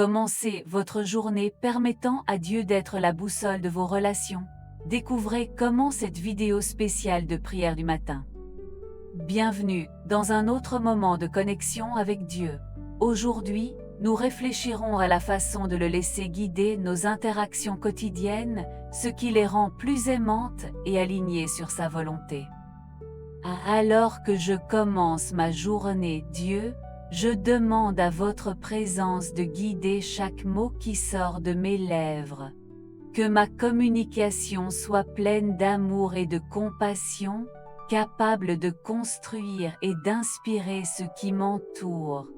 Commencez votre journée permettant à Dieu d'être la boussole de vos relations. Découvrez comment cette vidéo spéciale de prière du matin. Bienvenue dans un autre moment de connexion avec Dieu. Aujourd'hui, nous réfléchirons à la façon de le laisser guider nos interactions quotidiennes, ce qui les rend plus aimantes et alignées sur sa volonté. Alors que je commence ma journée, Dieu, je demande à votre présence de guider chaque mot qui sort de mes lèvres. Que ma communication soit pleine d'amour et de compassion, capable de construire et d'inspirer ce qui m'entoure.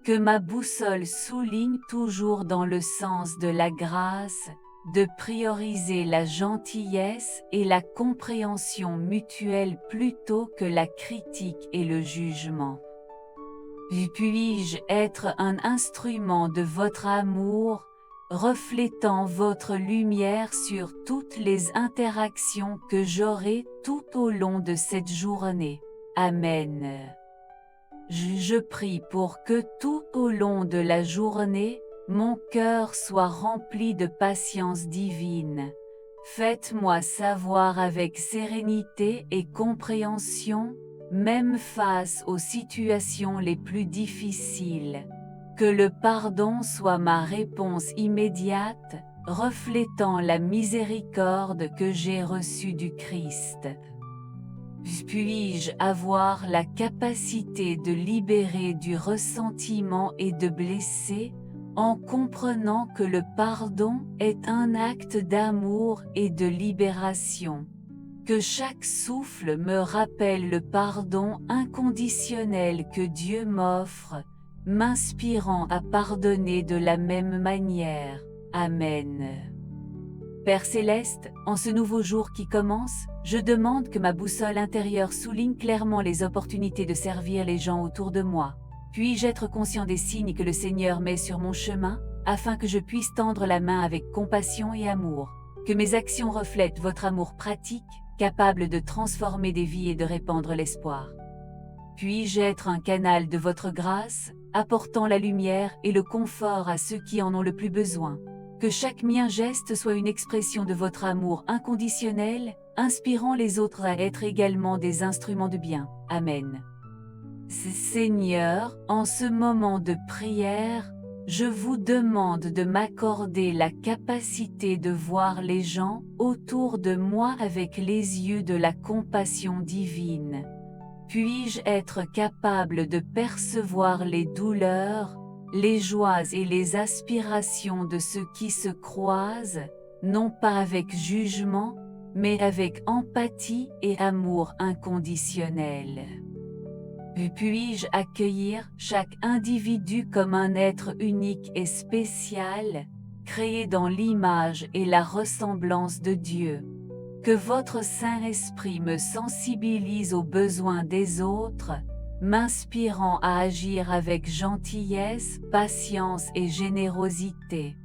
Que ma boussole souligne toujours dans le sens de la grâce, de prioriser la gentillesse et la compréhension mutuelle plutôt que la critique et le jugement. Puis-je être un instrument de votre amour, reflétant votre lumière sur toutes les interactions que j'aurai tout au long de cette journée. Amen. Je prie pour que tout au long de la journée, mon cœur soit rempli de patience divine. Faites-moi savoir avec sérénité et compréhension, même face aux situations les plus difficiles. Que le pardon soit ma réponse immédiate, reflétant la miséricorde que j'ai reçue du Christ. Puis-je avoir la capacité de libérer du ressentiment et de blesser, en comprenant que le pardon est un acte d'amour et de libération. Que chaque souffle me rappelle le pardon inconditionnel que Dieu m'offre, m'inspirant à pardonner de la même manière. Amen. Père Céleste, en ce nouveau jour qui commence, je demande que ma boussole intérieure souligne clairement les opportunités de servir les gens autour de moi. Puis-je être conscient des signes que le Seigneur met sur mon chemin, afin que je puisse tendre la main avec compassion et amour. Que mes actions reflètent votre amour pratique, capable de transformer des vies et de répandre l'espoir. Puis-je être un canal de votre grâce, apportant la lumière et le confort à ceux qui en ont le plus besoin. Que chaque mien geste soit une expression de votre amour inconditionnel, inspirant les autres à être également des instruments de bien. Amen. Seigneur, en ce moment de prière, je vous demande de m'accorder la capacité de voir les gens autour de moi avec les yeux de la compassion divine. Puis-je être capable de percevoir les douleurs, les joies et les aspirations de ceux qui se croisent, non pas avec jugement, mais avec empathie et amour inconditionnel. Puis-je accueillir chaque individu comme un être unique et spécial, créé dans l'image et la ressemblance de Dieu. Que votre Saint-Esprit me sensibilise aux besoins des autres, m'inspirant à agir avec gentillesse, patience et générosité.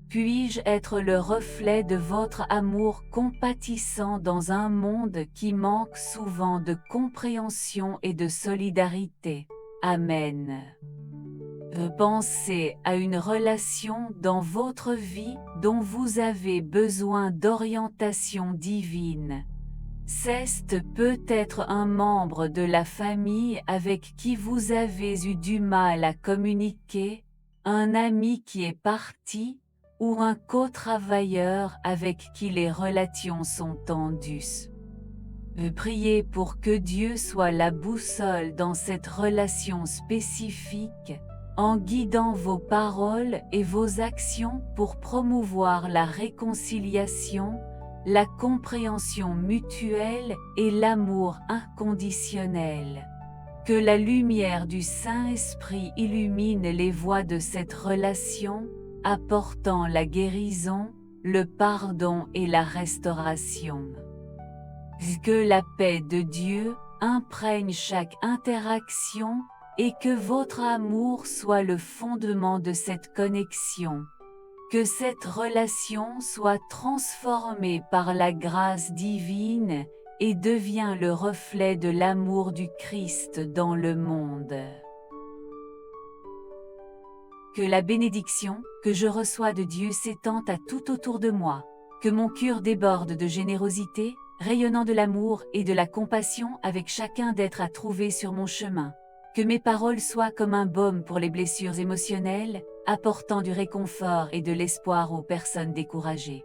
Puis-je être le reflet de votre amour compatissant dans un monde qui manque souvent de compréhension et de solidarité. Amen. Pensez à une relation dans votre vie dont vous avez besoin d'orientation divine. C'est peut-être un membre de la famille avec qui vous avez eu du mal à communiquer, un ami qui est parti, ou un co-travailleur avec qui les relations sont tendues. Priez pour que Dieu soit la boussole dans cette relation spécifique, en guidant vos paroles et vos actions pour promouvoir la réconciliation, la compréhension mutuelle et l'amour inconditionnel. Que la lumière du Saint-Esprit illumine les voies de cette relation, apportant la guérison, le pardon et la restauration. Que la paix de Dieu imprègne chaque interaction et que votre amour soit le fondement de cette connexion. Que cette relation soit transformée par la grâce divine et devient le reflet de l'amour du Christ dans le monde. Que la bénédiction que je reçois de Dieu s'étende à tout autour de moi. Que mon cœur déborde de générosité, rayonnant de l'amour et de la compassion avec chacun d'être à trouver sur mon chemin. Que mes paroles soient comme un baume pour les blessures émotionnelles, apportant du réconfort et de l'espoir aux personnes découragées.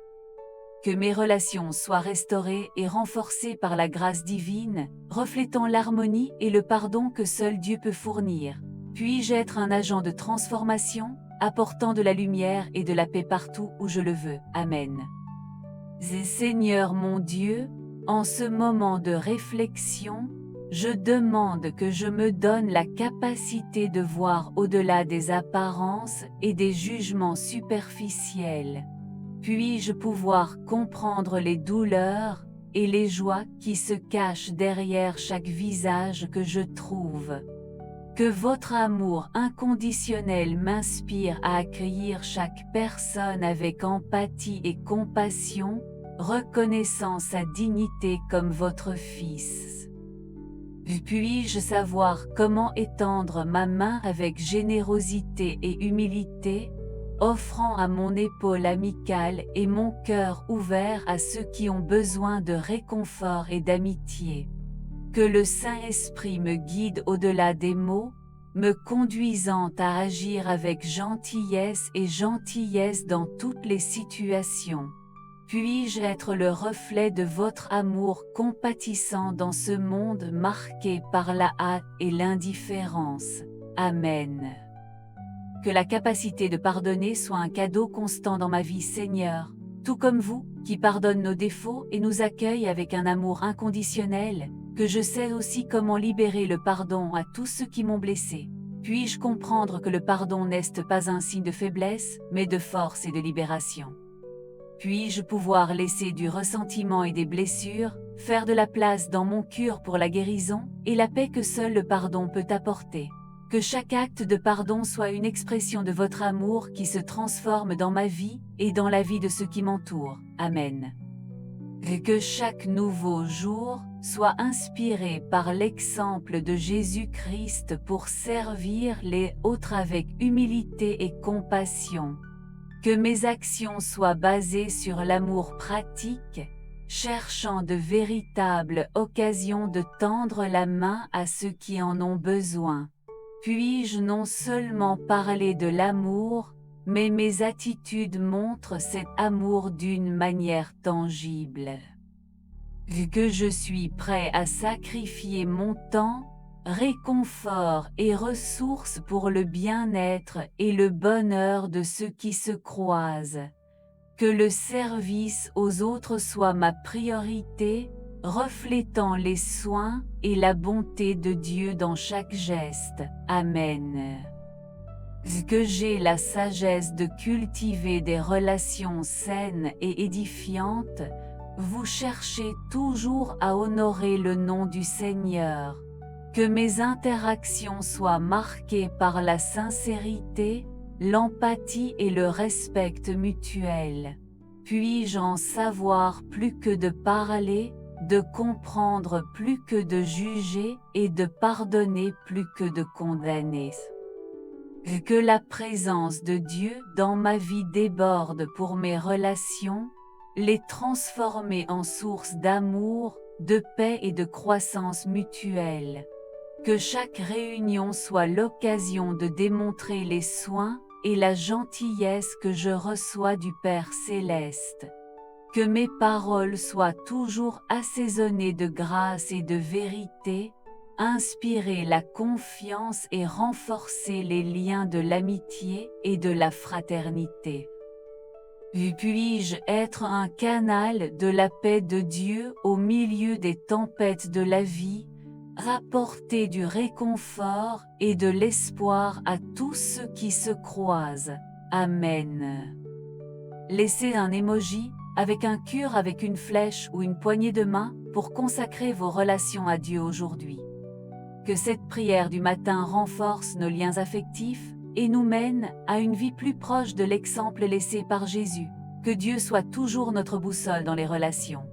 Que mes relations soient restaurées et renforcées par la grâce divine, reflétant l'harmonie et le pardon que seul Dieu peut fournir. Puis-je être un agent de transformation, apportant de la lumière et de la paix partout où je le veux. Amen. Et Seigneur mon Dieu, en ce moment de réflexion, je demande que je me donne la capacité de voir au-delà des apparences et des jugements superficiels. Puis-je pouvoir comprendre les douleurs et les joies qui se cachent derrière chaque visage que je trouve. Que votre amour inconditionnel m'inspire à accueillir chaque personne avec empathie et compassion, reconnaissant sa dignité comme votre Fils. Puis-je savoir comment étendre ma main avec générosité et humilité, offrant à mon épaule amicale et mon cœur ouvert à ceux qui ont besoin de réconfort et d'amitié. Que le Saint-Esprit me guide au-delà des mots, me conduisant à agir avec gentillesse dans toutes les situations. Puis-je être le reflet de votre amour compatissant dans ce monde marqué par la hâte et l'indifférence. Amen. Que la capacité de pardonner soit un cadeau constant dans ma vie, Seigneur, tout comme vous, qui pardonne nos défauts et nous accueille avec un amour inconditionnel, que je sais aussi comment libérer le pardon à tous ceux qui m'ont blessé. Puis-je comprendre que le pardon n'est pas un signe de faiblesse, mais de force et de libération. Puis-je pouvoir laisser du ressentiment et des blessures, faire de la place dans mon cœur pour la guérison et la paix que seul le pardon peut apporter. Que chaque acte de pardon soit une expression de votre amour qui se transforme dans ma vie et dans la vie de ceux qui m'entourent. Amen. Et que chaque nouveau jour soit inspiré par l'exemple de Jésus-Christ pour servir les autres avec humilité et compassion. Que mes actions soient basées sur l'amour pratique, cherchant de véritables occasions de tendre la main à ceux qui en ont besoin. Puis-je non seulement parler de l'amour, mais mes attitudes montrent cet amour d'une manière tangible. Vu que je suis prêt à sacrifier mon temps, réconfort et ressources pour le bien-être et le bonheur de ceux qui se croisent. Que le service aux autres soit ma priorité, reflétant les soins et la bonté de Dieu dans chaque geste. Amen. Que j'ai la sagesse de cultiver des relations saines et édifiantes, vous cherchez toujours à honorer le nom du Seigneur. Que mes interactions soient marquées par la sincérité, l'empathie et le respect mutuel. Puis-je en savoir plus que de parler, de comprendre plus que de juger et de pardonner plus que de condamner. Que la présence de Dieu dans ma vie déborde pour mes relations, les transformer en source d'amour, de paix et de croissance mutuelle. Que chaque réunion soit l'occasion de démontrer les soins et la gentillesse que je reçois du Père Céleste. Que mes paroles soient toujours assaisonnées de grâce et de vérité, inspirer la confiance et renforcer les liens de l'amitié et de la fraternité. Puis-je être un canal de la paix de Dieu au milieu des tempêtes de la vie, apporter du réconfort et de l'espoir à tous ceux qui se croisent. Amen. Laissez un emoji avec un cœur avec une flèche ou une poignée de main pour consacrer vos relations à Dieu aujourd'hui. Que cette prière du matin renforce nos liens affectifs et nous mène à une vie plus proche de l'exemple laissé par Jésus. Que Dieu soit toujours notre boussole dans les relations.